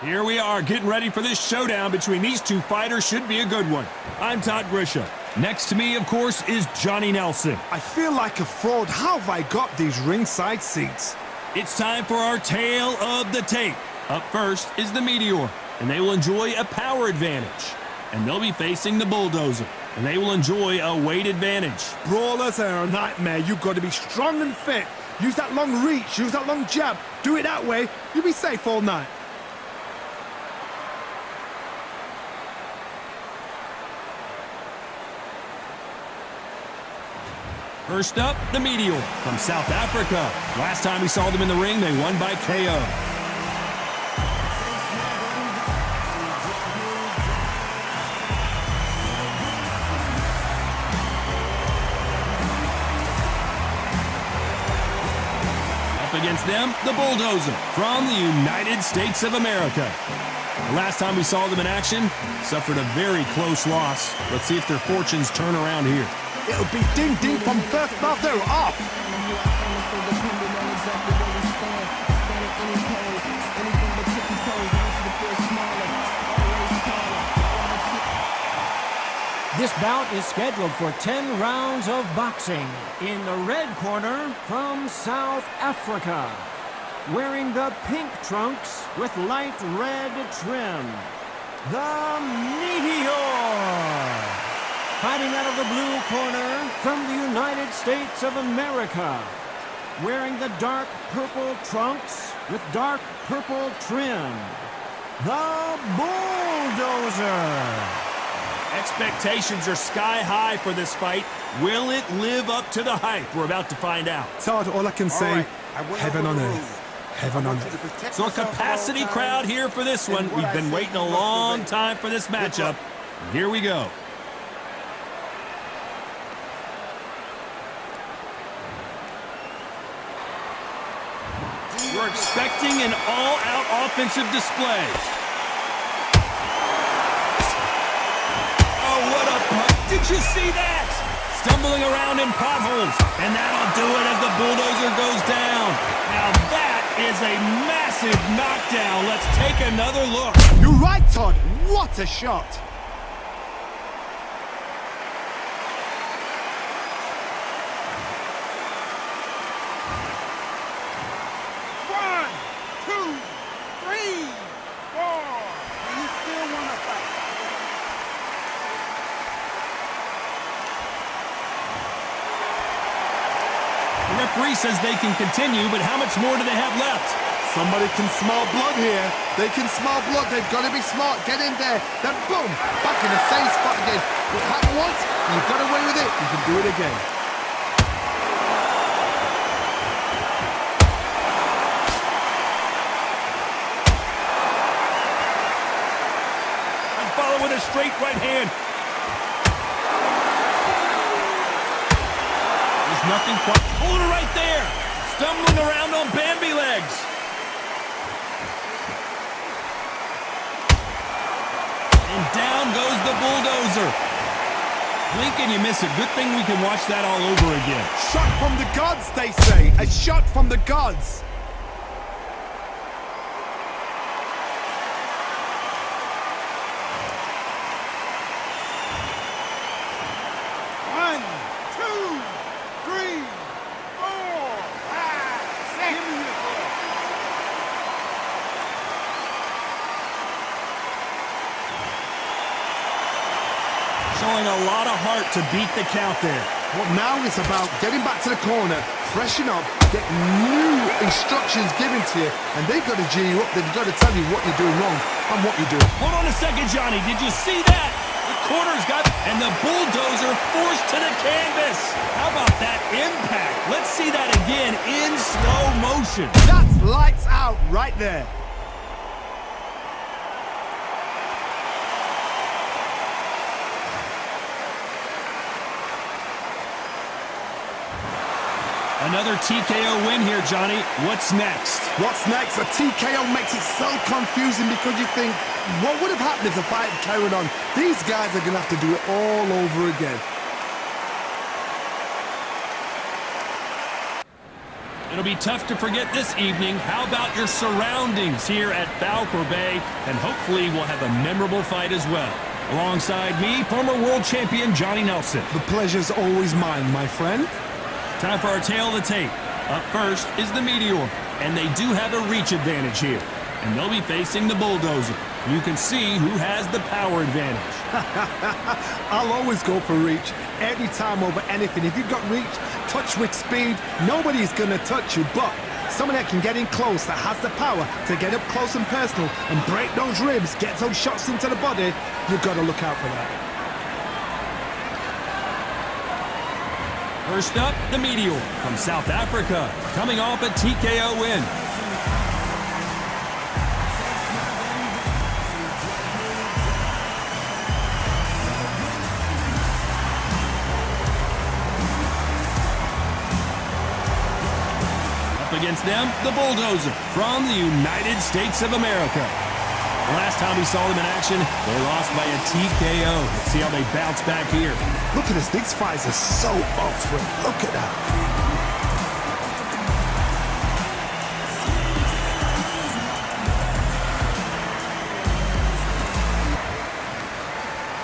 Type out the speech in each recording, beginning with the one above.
Here we are getting ready for this showdown between these two fighters. Should be a good one. I'm Todd Grisham. Next to me, of course, is Johnny Nelson. I feel like a fraud. How have I got these ringside seats? It's time for our tale of the tape. Up first is the Meteor, and they will enjoy a power advantage. And they'll be facing the Bulldozer, and they will enjoy a weight advantage. Brawlers are a nightmare. You've got to be strong and fit. Use that long reach, use that long jab. Do it that way, you'll be safe all night. First up, the Meteor from South Africa. Last time we saw them in the ring, they won by KO. Up against them, the Bulldozer from the United States of America. The last time we saw them in action, suffered a very close loss. Let's see if their fortunes turn around here. It'll be ding-ding from first off. They're off. This bout is scheduled for 10 rounds of boxing. In the red corner, from South Africa, wearing the pink trunks with light red trim, the Meteor. Fighting out of the blue corner, from the United States of America, wearing the dark purple trunks with dark purple trim, the Bulldozer. Expectations are sky high for this fight. Will it live up to the hype? We're about to find out. Todd, all I can say, heaven on earth. Heaven on earth. So a capacity crowd here for this one. We've been waiting a long time for this matchup. And here we go. We're expecting an all-out offensive display. Oh, what a punch. Did you see that? Stumbling around in potholes. And that'll do it as the Bulldozer goes down. Now that is a massive knockdown. Let's take another look. You're right, Todd. What a shot. The referee says they can continue, but how much more do they have left? Somebody can smell blood here. They can smell blood. They've got to be smart. Get in there. Then boom, back in the same spot again. It happened once, you got away with it, you can do it again. And follow with a straight right hand. Nothing quite. Hold her right there. Stumbling around on Bambi legs. And down goes the Bulldozer. Blink and you miss it. Good thing we can watch that all over again. Shot from the gods, they say. A shot from the gods. Showing a lot of heart to beat the count there. Well, now it's about getting back to the corner, freshen up, get new instructions given to you, and they've got to G you up. They've got to tell you what you're doing wrong and what you're doing. Hold on a second, Johnny. Did you see that? The corner's got, and the Bulldozer forced to the canvas. How about that impact? Let's see that again in slow motion. That's lights out right there. Another TKO win here, Johnny. What's next? What's next? A TKO makes it so confusing because you think, what would have happened if the fight had carried on? These guys are going to have to do it all over again. It'll be tough to forget this evening. How about your surroundings here at Falcor Bay? And hopefully we'll have a memorable fight as well. Alongside me, former world champion Johnny Nelson. The pleasure's always mine, my friend. Time for our tail of the tape. Up first is the Meteor, and they do have a reach advantage here. And they'll be facing the Bulldozer. You can see who has the power advantage. I'll always go for reach, every time over anything. If you've got reach, touch with speed, nobody's gonna touch you, but someone that can get in close, that has the power to get up close and personal and break those ribs, get those shots into the body, you've got to look out for that. First up, the Meteor from South Africa, coming off a TKO win. Up against them, the Bulldozer from the United States of America. The last time we saw them in action, they lost by a TKO. Let's see how they bounce back here. Look at this, these fights are so up for it. Look at that.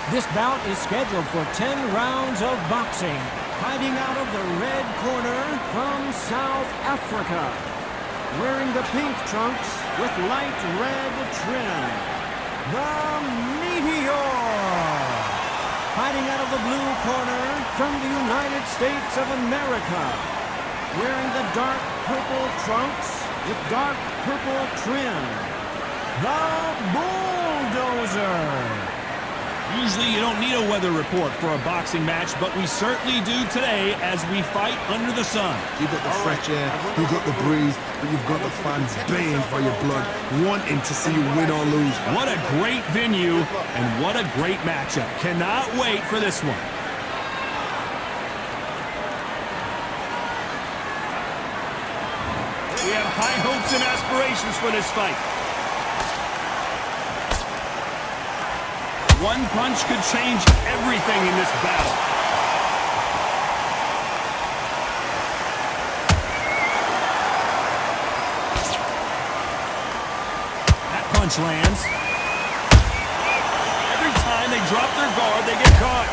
This bout is scheduled for 10 rounds of boxing. Fighting out of the red corner from South Africa. Wearing the pink trunks with light red trim. The Meteor. Fighting out of the blue corner from the United States of America. Wearing the dark purple trunks with dark purple trim. The Bulldozer. Usually you don't need a weather report for a boxing match, but we certainly do today as we fight under the sun. You've got the fresh air, you've got the breeze, but you've got the fans baying for your blood, wanting to see you win or lose. What a great venue, and what a great matchup. Cannot wait for this one. We have high hopes and aspirations for this fight. One punch could change everything in this battle. That punch lands. Every time they drop their guard, they get caught.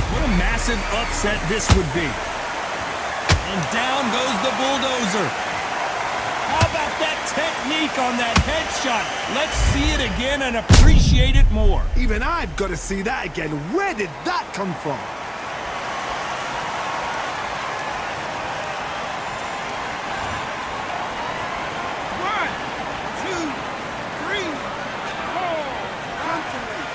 What a massive upset this would be. And down goes the Bulldozer. How about that technique on that headshot? Let's see it again and appreciate it more. Even I've got to see that again. Where did that come from? One, two, three, four. Comfortably.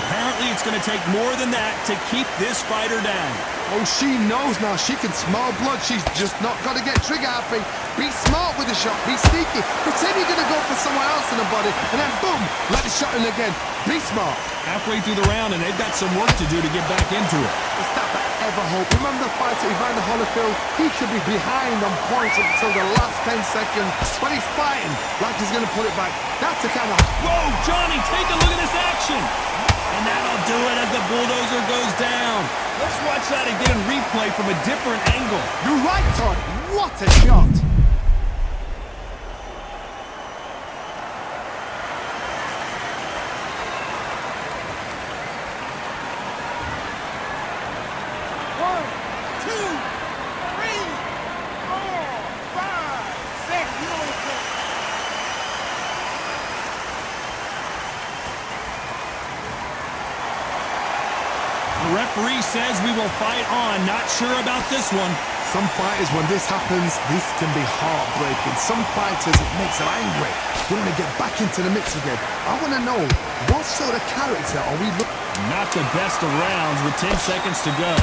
Apparently, it's going to take more than that to keep this fighter down. Oh, she knows now. She can smell blood. She's just not got to get trigger happy. Be smart with the shot. Be sneaky. Pretend you're going to go for someone else in the body, and then boom, let the shot in again. Be smart. Halfway through the round, and they've got some work to do to get back into it. It's not that ever hope. Remember the fighter behind the Holyfield? He should be behind on points until the last 10 seconds, but he's fighting like he's going to put it back. That's the kind of... Whoa, Johnny, take a look at this action. And that'll do it as the Bulldozer goes down. Let's watch that again in replay from a different angle. You're right, Todd. What a shot. One, two, three, four, five, six. The referee says we will fight on. Not sure about this one. Some fighters, when this happens, this can be heartbreaking. Some fighters, it makes them angry. They want to get back into the mix again. I want to know, what sort of character are we looking at? Not the best of rounds with 10 seconds to go.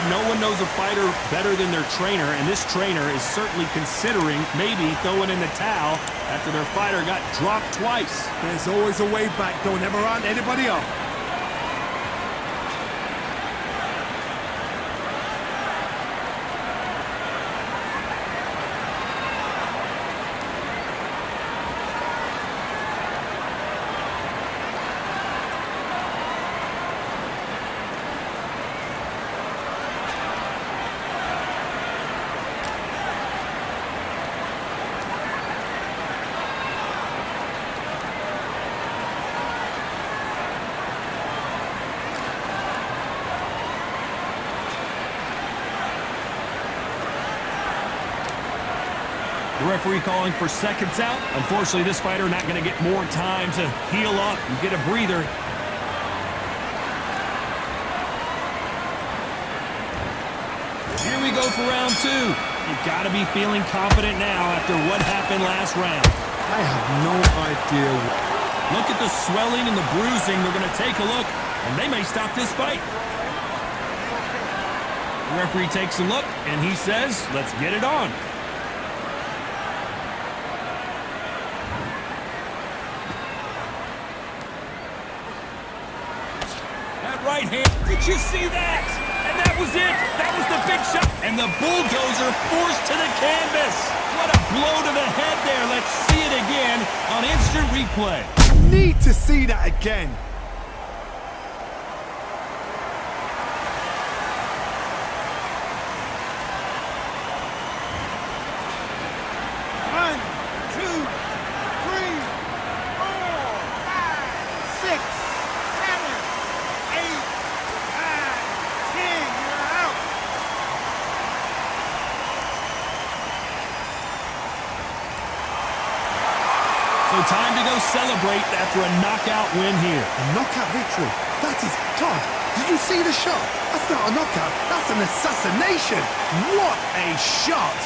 No one knows a fighter better than their trainer, and this trainer is certainly considering maybe throwing in the towel after their fighter got dropped twice. There's always a way back. Don't ever round anybody off. The referee calling for seconds out. Unfortunately, this fighter not going to get more time to heal up and get a breather. Here we go for round 2. You've got to be feeling confident now after what happened last round. I have no idea. Look at the swelling and the bruising. They're going to take a look, and they may stop this fight. The referee takes a look, and he says, let's get it on. That right hand. Did you see that? And that was it. That was the big shot. And the bulldozer forced to the canvas. What a blow to the head there. Let's see it again on instant replay. Need to see that again. One, two, three, 4, 5, 6, 7, 8, 9, 10. You're out. So time to go celebrate after a knockout win here. A knockout victory. That is God. Did you see the shot? That's not a knockout. That's an assassination. What a shot.